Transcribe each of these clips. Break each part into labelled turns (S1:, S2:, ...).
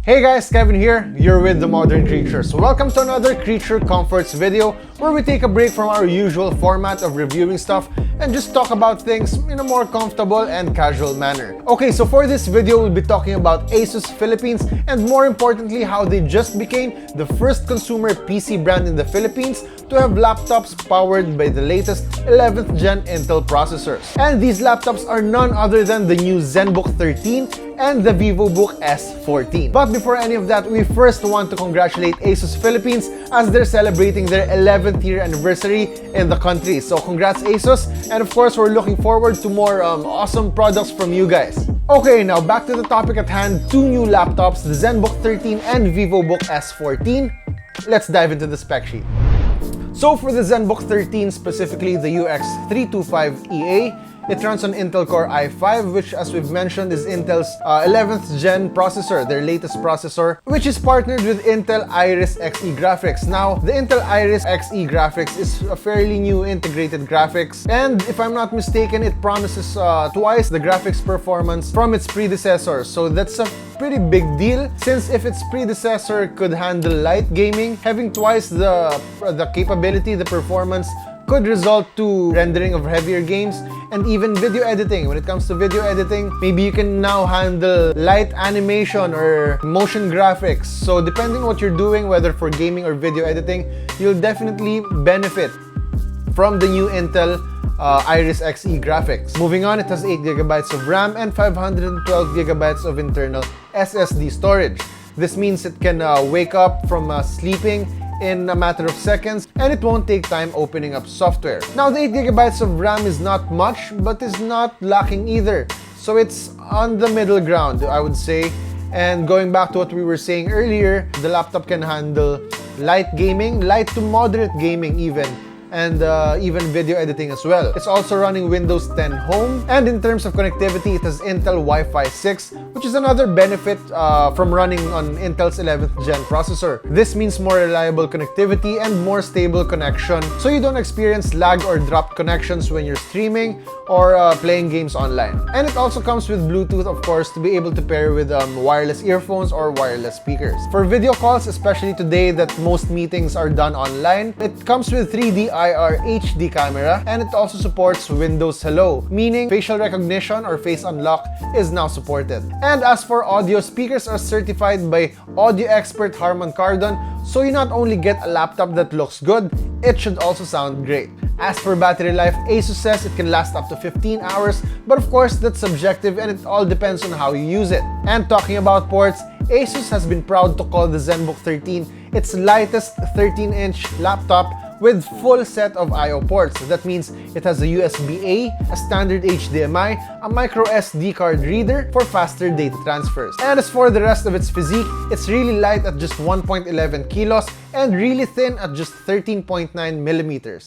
S1: Hey guys, Kevin here. You're with The Modern Creatures. Welcome to another Creature Comforts video where we take a break from our usual format of reviewing stuff and just talk about things in a more comfortable and casual manner. Okay, so for this video, we'll be talking about ASUS Philippines and more importantly, how they just became the first consumer PC brand in the Philippines to have laptops powered by the latest 11th gen Intel processors. And these laptops are none other than the new ZenBook 13 and the VivoBook S14. But before any of that, we first want to congratulate ASUS Philippines as they're celebrating their 11th year anniversary in the country. So congrats ASUS, and of course we're looking forward to more awesome products from you guys. Okay, now back to the topic at hand, two new laptops, the ZenBook 13 and VivoBook S14. Let's dive into the spec sheet. So for the ZenBook 13, specifically the UX325EA, it runs on Intel Core i5, which as we've mentioned is Intel's 11th gen processor, their latest processor, which is partnered with Intel Iris Xe graphics. Now, the Intel Iris Xe graphics is a fairly new integrated graphics, and if I'm not mistaken, it promises twice the graphics performance from its predecessor. So that's a pretty big deal, since if its predecessor could handle light gaming, having twice the capability, the performance, could result to rendering of heavier games and even video editing. When it comes to video editing, maybe you can now handle light animation or motion graphics. So depending on what you're doing, whether for gaming or video editing, you'll definitely benefit from the new Intel Iris Xe graphics. Moving on, it has 8GB of RAM and 512GB of internal SSD storage. This means it can wake up from sleeping in a matter of seconds, and it won't take time opening up software. Now, the 8GB of RAM is not much, but is not lacking either. So it's on the middle ground, I would say. And going back to what we were saying earlier, the laptop can handle light gaming, light to moderate gaming even, and even video editing as well. It's also running Windows 10 Home, and in terms of connectivity, it has Intel Wi-Fi 6, which is another benefit from running on Intel's 11th gen processor. This means more reliable connectivity and more stable connection, so you don't experience lag or dropped connections when you're streaming or playing games online. And it also comes with Bluetooth, of course, to be able to pair with wireless earphones or wireless speakers. For video calls, especially today that most meetings are done online, it comes with 3D IR HD camera, and it also supports Windows Hello, meaning facial recognition or face unlock is now supported. And as for audio, speakers are certified by audio expert Harman Kardon, so you not only get a laptop that looks good, it should also sound great. As for battery life, ASUS says it can last up to 15 hours, but of course that's subjective and it all depends on how you use it. And talking about ports, ASUS has been proud to call the ZenBook 13 its lightest 13-inch laptop with full set of I/O ports. That means it has a USB-A, a standard HDMI, a micro SD card reader for faster data transfers. And as for the rest of its physique, it's really light at just 1.11 kilos and really thin at just 13.9 millimeters.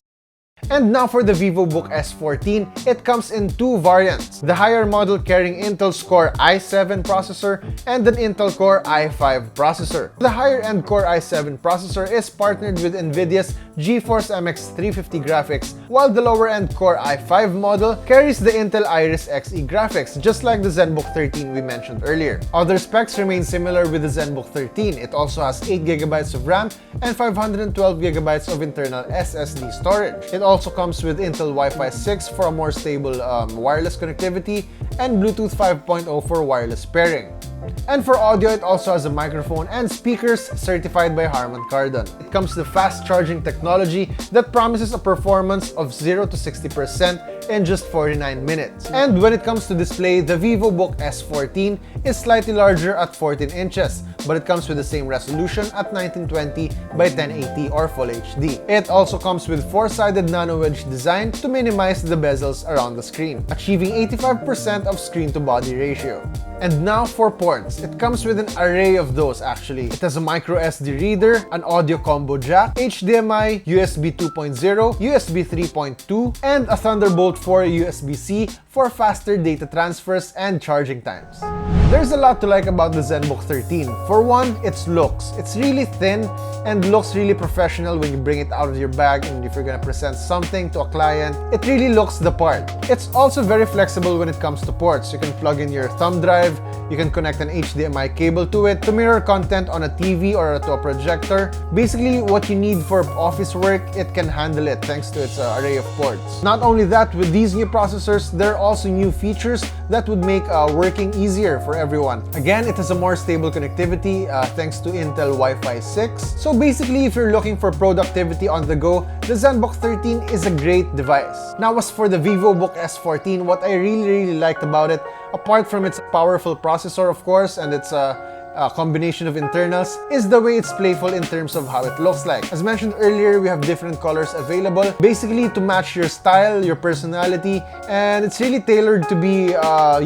S1: And now for the VivoBook S14, it comes in two variants. The higher model carrying Intel's Core i7 processor and an Intel Core i5 processor. The higher-end Core i7 processor is partnered with NVIDIA's GeForce MX 350 graphics, while the lower-end Core i5 model carries the Intel Iris Xe graphics, just like the ZenBook 13 we mentioned earlier. Other specs remain similar with the ZenBook 13. It also has 8GB of RAM and 512GB of internal SSD storage. It also comes with Intel Wi-Fi 6 for a more stable wireless connectivity and Bluetooth 5.0 for wireless pairing. And for audio, it also has a microphone and speakers certified by Harman Kardon. It comes with fast charging technology that promises a performance of 0 to 60% in just 49 minutes. And when it comes to display, the VivoBook S14 is slightly larger at 14 inches, but it comes with the same resolution at 1920 by 1080 or Full HD. It also comes with 4-sided nano-wedge design to minimize the bezels around the screen, achieving 85% of screen-to-body ratio. And now for ports. It comes with an array of those actually. It has a micro SD reader, an audio combo jack, HDMI, USB 2.0, USB 3.2, and a Thunderbolt 4 USB-C for faster data transfers and charging times. There's a lot to like about the ZenBook 13. For one, its looks. It's really thin and looks really professional when you bring it out of your bag, and if you're gonna present something to a client, it really looks the part. It's also very flexible when it comes to ports. You can plug in your thumb drive, you can connect an HDMI cable to it to mirror content on a TV or to a projector. Basically, what you need for office work, it can handle it thanks to its array of ports. Not only that, with these new processors, there are also new features that would make working easier for everyone. Again, it has a more stable connectivity thanks to Intel Wi-Fi 6. So basically, if you're looking for productivity on the go, the ZenBook 13 is a great device. Now, as for the VivoBook S14, what I really liked about it, apart from its powerful processor, of course, and its a combination of internals, is the way it's playful in terms of how it looks like. As mentioned earlier, we have different colors available, basically to match your style, your personality, and it's really tailored to be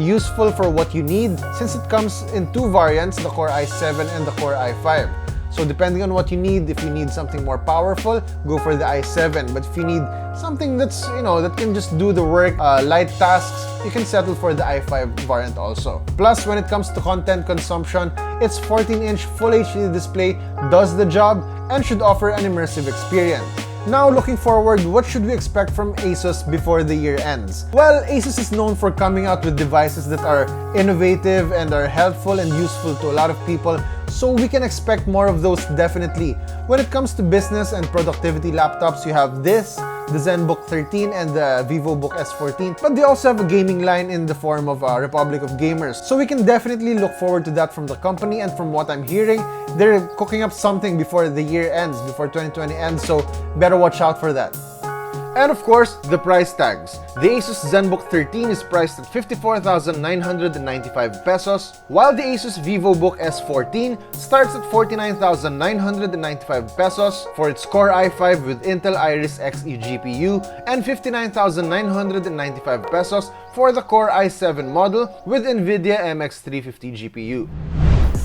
S1: useful for what you need, since it comes in two variants, the Core i7 and the Core i5. So depending on what you need, if you need something more powerful, go for the i7. But if you need something that's, that can just do the work, light tasks, you can settle for the i5 variant also. Plus, when it comes to content consumption, its 14-inch Full HD display does the job and should offer an immersive experience. Now, looking forward, what should we expect from ASUS before the year ends? Well, ASUS is known for coming out with devices that are innovative and are helpful and useful to a lot of people, so we can expect more of those definitely. When it comes to business and productivity laptops, you have this, the ZenBook 13 and the VivoBook S14, but they also have a gaming line in the form of Republic of Gamers. So we can definitely look forward to that from the company, and from what I'm hearing, they're cooking up something before the year ends, before 2020 ends, so better watch out for that. And of course, the price tags. The ASUS ZenBook 13 is priced at 54,995 pesos, while the ASUS VivoBook S14 starts at 49,995 pesos for its Core i5 with Intel Iris Xe GPU, and 59,995 pesos for the Core i7 model with NVIDIA MX350 GPU.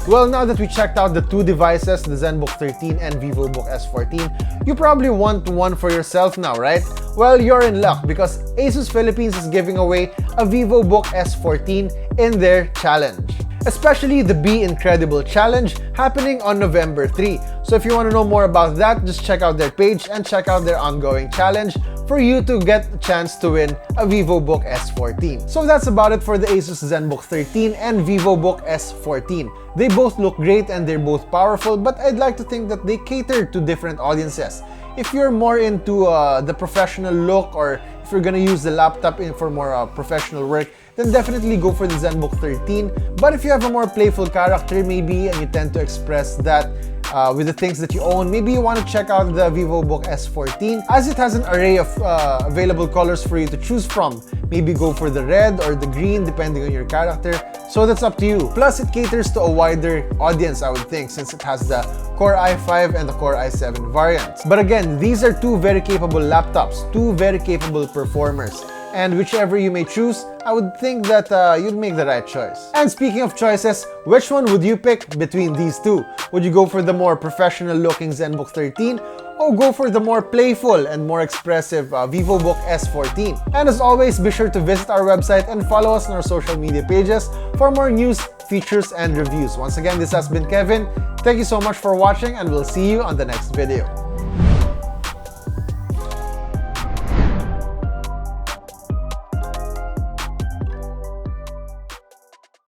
S1: Well, now that we checked out the two devices, the ZenBook 13 and VivoBook S14, you probably want one for yourself now, right? Well, you're in luck because ASUS Philippines is giving away a VivoBook S14 in their challenge. Especially the Be Incredible Challenge happening on November 3. So if you want to know more about that, just check out their page and check out their ongoing challenge for you to get a chance to win a VivoBook S14. So that's about it for the ASUS ZenBook 13 and VivoBook S14. They both look great and they're both powerful, but I'd like to think that they cater to different audiences. If you're more into the professional look, or if you're gonna use the laptop for more professional work, then definitely go for the ZenBook 13. But if you have a more playful character maybe, and you tend to express that with the things that you own, maybe you want to check out the VivoBook S14, as it has an array of available colors for you to choose from. Maybe go for the red or the green depending on your character, so that's up to you. Plus, it caters to a wider audience, I would think, since it has the Core i5 and the Core i7 variants. But again, these are two very capable laptops, two very capable performers. And whichever you may choose, I would think that you'd make the right choice. And speaking of choices, which one would you pick between these two? Would you go for the more professional looking ZenBook 13, or go for the more playful and more expressive VivoBook S14? And as always, be sure to visit our website and follow us on our social media pages for more news, features, and reviews. Once again, this has been Kevin. Thank you so much for watching, and we'll see you on the next video.